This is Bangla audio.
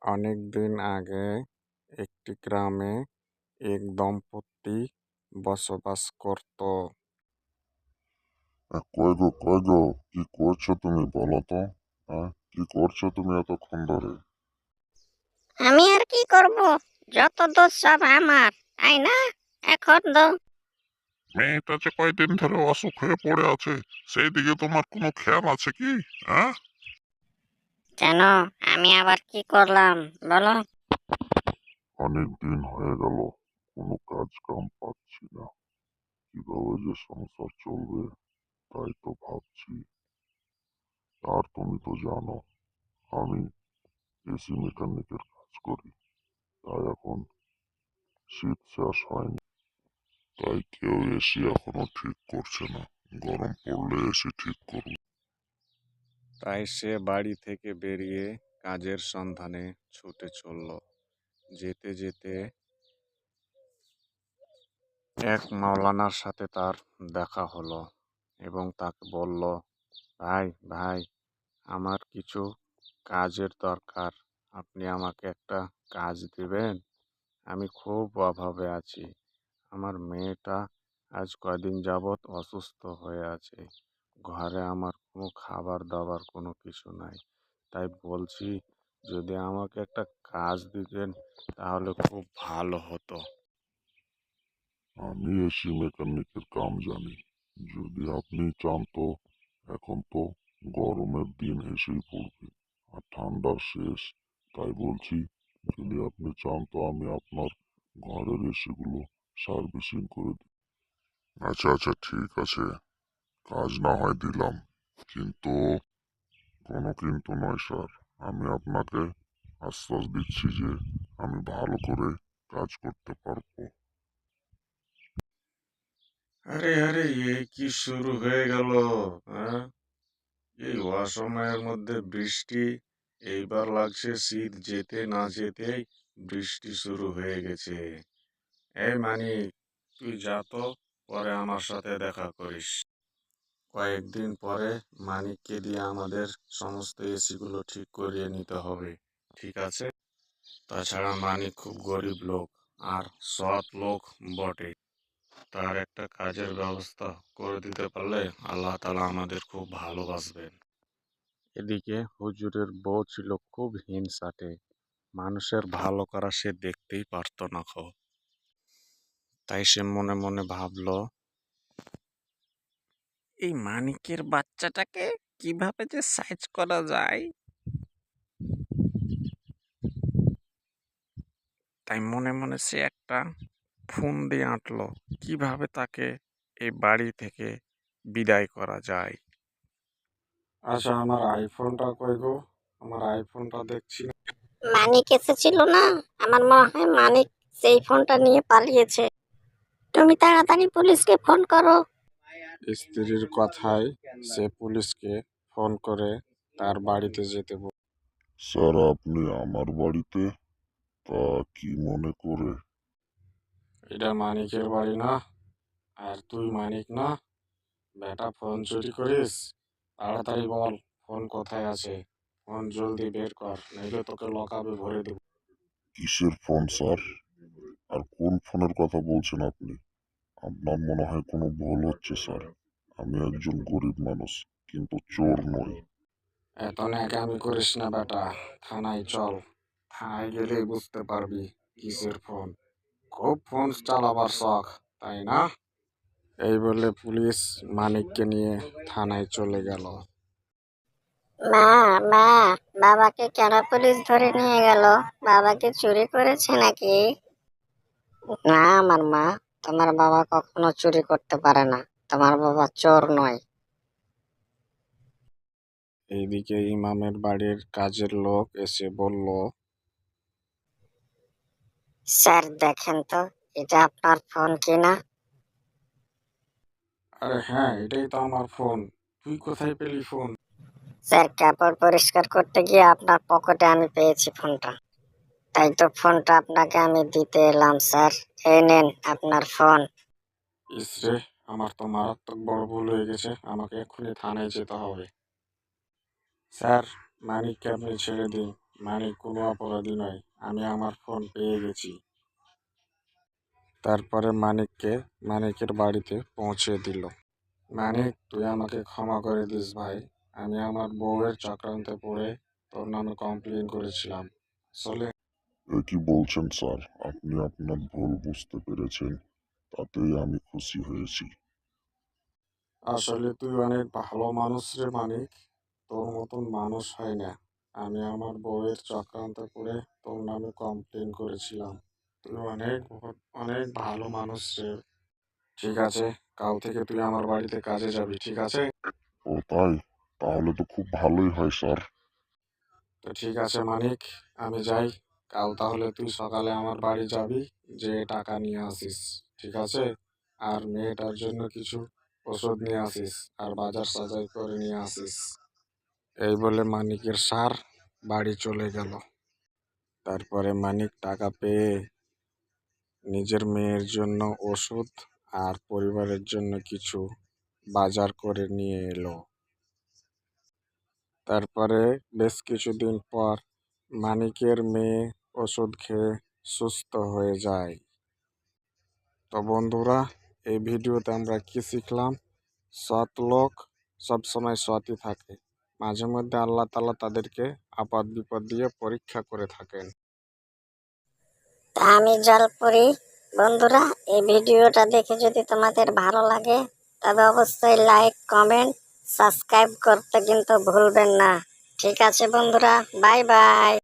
অনেক দিন আগে একটি গ্রামে এক দম্পতি বসবাস করত। কই গো, কি করছো তুমি বলো তো? কি করছো তুমি এতক্ষণ ধরে? আমি আর কি করব? যত দোষ সব আমার, তাই না? এখন তো মেয়েটা যে কয়দিন ধরে অসুখ হয়ে পড়ে আছে, সেই দিকে তোমার কোনো খেয়াল আছে কি? হ্যাঁ, কেন? আমি আবার কি করলাম বলো? অনেক দিন হয়ে গেল, কোনো কাজ কাম পাচ্ছি না। কিভাবে যে সংসার চলবে তাই তো ভাবছি। আর তুমি তো জানো, আমি এসি মেকানিকের কাজ করি। তাই এখন শীত শেষ হয়নি, তাই কেউ এসি এখনো ঠিক করছে না। গরম পড়লে এসি ঠিক করবে। তাই সে বাড়ি থেকে বেরিয়ে কাজের সন্ধানে ছুটে চলল। যেতে যেতে এক মাওলানার সাথে তার দেখা হলো এবং তাকে বলল, ভাই ভাই, আমার কিছু কাজের দরকার। আপনি আমাকে একটা কাজ দিবেন? আমি খুব অভাবে আছি। আমার মেয়েটা আজ কয়দিন যাবৎ অসুস্থ হয়ে আছে। ঘরে আমার কোনো খাবার দাবার কোনো কিছু নাই। তাই বলছি, যদি আমাকে একটা কাজ দিতেন তাহলে খুব ভালো হতো। আমি এসি মেকানিকের কাম জানি। যদি আপনি চান তো এখন তো গরমের দিন এসেই পড়বে আর ঠান্ডার শেষ। তাই বলছি, যদি আপনি চান তো আমি আপনার ঘরের এসিগুলো সার্ভিসিং করে দিই। আচ্ছা আচ্ছা, ঠিক আছে, কাজ না হয় দিলাম, কিন্তু কোনো কিন্তু নয় স্যার। আমি আপনাকে আশ্বাস দিচ্ছি যে আমি ভালো করে কাজ করতে পারবো। আরে আরে, এই কি শুরু হয়ে গেল? হ্যাঁ, এই অসময়ের মধ্যে বৃষ্টি, এইবার লাগছে শীত যেতে না যেতেই বৃষ্টি শুরু হয়ে গেছে। এই মানিক, তুই যা তো, পরে আমার সাথে দেখা করিস। কয়েকদিন পরে মানিককে দিয়ে আমাদের সমস্ত এসিগুলো ঠিক করিয়ে নিতে হবে, ঠিক আছে? তাছাড়া মানিক খুব গরিব লোক আর সৎ লোক বটে। তার একটা কাজের ব্যবস্থা করে দিতে পারলে আল্লাহ তাআলা আমাদের খুব ভালোবাসবেন। এদিকে হুজুরের বউ ছিল খুব হিংসাটে। মানুষের ভালো করা সে দেখতেই পারতো না। তাই সে মনে মনে ভাবলো, এই মানিকের বাচ্চাটাকে কিভাবে যে সাইজ করা যায়। তাই মনে মনে সে একটা ফোন দিয়ে আঁটলো কিভাবে তাকে এই বাড়ি থেকে বিদায় করা যায়। আচ্ছা, আমার আইফোনটা কই গো? আমার আইফোনটা দেখছি না। মানিক এসেছিল না? আমার মনে হয় মানিক সেই ফোনটা নিয়ে পালিয়েছে। তুমি তাড়াতাড়ি পুলিশকে ফোন করো। স্ত্রীর কথায় সে পুলিশকে ফোন করে তার বাড়িতে যেতে বলল। স্যার, আপনি আমার বাড়িতে? তা কি মনে করে? এটা মানিকের বাড়ি না? আর তুই মানিক না? বেটা, ফোন চুরি করিস? তাড়াতাড়ি বল, ফোন কোথায় আছে? ফোন জলদি বের কর, নইলে তোকে লকআপে ভরে দেব। কিসের ফোন স্যার? আর কোন ফোনের কথা বলছেন আপনি? আপনার মনে হয় কোনো ভুল হচ্ছে স্যার। আমি একজন গরিব মানুষ, কিন্তু চোর নই। এত ন্যাকামি করিস না বেটা, থানায় চল। থানায় গেলেই বুঝতে পারবি কিসের ফোন। খুব ফোন চালাবার শখ, তাই না? এই বলে পুলিশ মানিককে নিয়ে থানায় চলে গেল। মা, মা, বাবাকে কেন পুলিশ ধরে নিয়ে গেল? বাবাকে চুরি করেছে নাকি? না আমার মা, তোমার বাবা কখনো চুরি করতে পারে না। তোমার বাবা চোর নয়। এইদিকে ইমামের বাড়ির কাজের লোক এসে বলল, স্যার দেখেন তো, এটা আপনার ফোন কিনা? আরে হ্যাঁ, এটাই তো আমার ফোন। তুই কোথায় পেলি ফোন? স্যার, কাপড় পরিষ্কার করতে গিয়ে আপনার পকেটে আমি পেয়েছি ফোনটা। তাই তো ফোনটা আপনাকে আমি দিতে এলাম স্যার। এই নেন আপনার ফোন। ইসরে, আমার তো মারাত্মক বড় ভুল হয়ে গেছে। আমাকে এক্ষুনি থানায় যেতে হবে। স্যার, মানিককে আপনি ছেড়ে দিন। মানিক কোনো অপরাধী নয়, আমি আমার ফোন পেয়ে গেছি। তারপরে মানিকের বাড়িতে পৌঁছে দিল। মানিক, তুই আমাকে ক্ষমা করে দিস ভাই, আমি আমার বউয়ের চক্রান্তে পড়ে তোর নামে কমপ্লেন করেছিলাম। আসলে এ কি বলছেন স্যার? আপনি আপনার ভুল বুঝতে পেরেছেন, তাতেই আমি খুশি হয়েছি। আসলে তুই অনেক ভালো মানুষ রে মানিক, তোর মতন মানুষ হয় না। আমি আমার বউয়ের চক্রান্তে পড়ে তোর নামে কমপ্লেন করেছিলাম। তুই অনেক ভালো মানুষ রে। ঠিক আছে, কাল থেকে তুই আমার বাড়িতে কাজে যাবি, ঠিক আছে? ও তাই? তাহলে তো খুব ভালোই হয় স্যার। তো ঠিক আছে মানিক, আমি যাই। কাল তাহলে তুই সকালে আমার বাড়ি যাবি, যে টাকা নিয়ে আসিস, ঠিক আছে? আর মেয়েটার জন্য কিছু ওষুধ নিয়ে আসিস, আর বাজার সাজার করে নিয়ে আসিস। এই বলে মানিকের স্যার বাড়ি চলে গেল। তারপরে মানিক টাকা পেয়ে নিজের মেয়ের জন্য ওষুধ আর পরিবারের জন্য কিছু বাজার করে নিয়ে এলো। তারপরে বেশ কিছুদিন পর মানিকের মেয়ে ওষুধ খেয়ে সুস্থ হয়ে যায়। তো বন্ধুরা, এই ভিডিওতে আমরা কি শিখলাম? সৎ লোক সবসময় সৎই থাকে, মাঝে মধ্যে আল্লাহ তাআলা তাদেরকে আপদ বিপদ দিয়ে পরীক্ষা করে থাকেন। তা আমি জলপুরি। বন্ধুরা, এই ভিডিওটা দেখে যদি তোমাদের ভালো লাগে তবে অবশ্যই লাইক, কমেন্ট, সাবস্ক্রাইব করতে কিন্তু ভুলবেন না। ঠিক আছে বন্ধুরা, বাই বাই।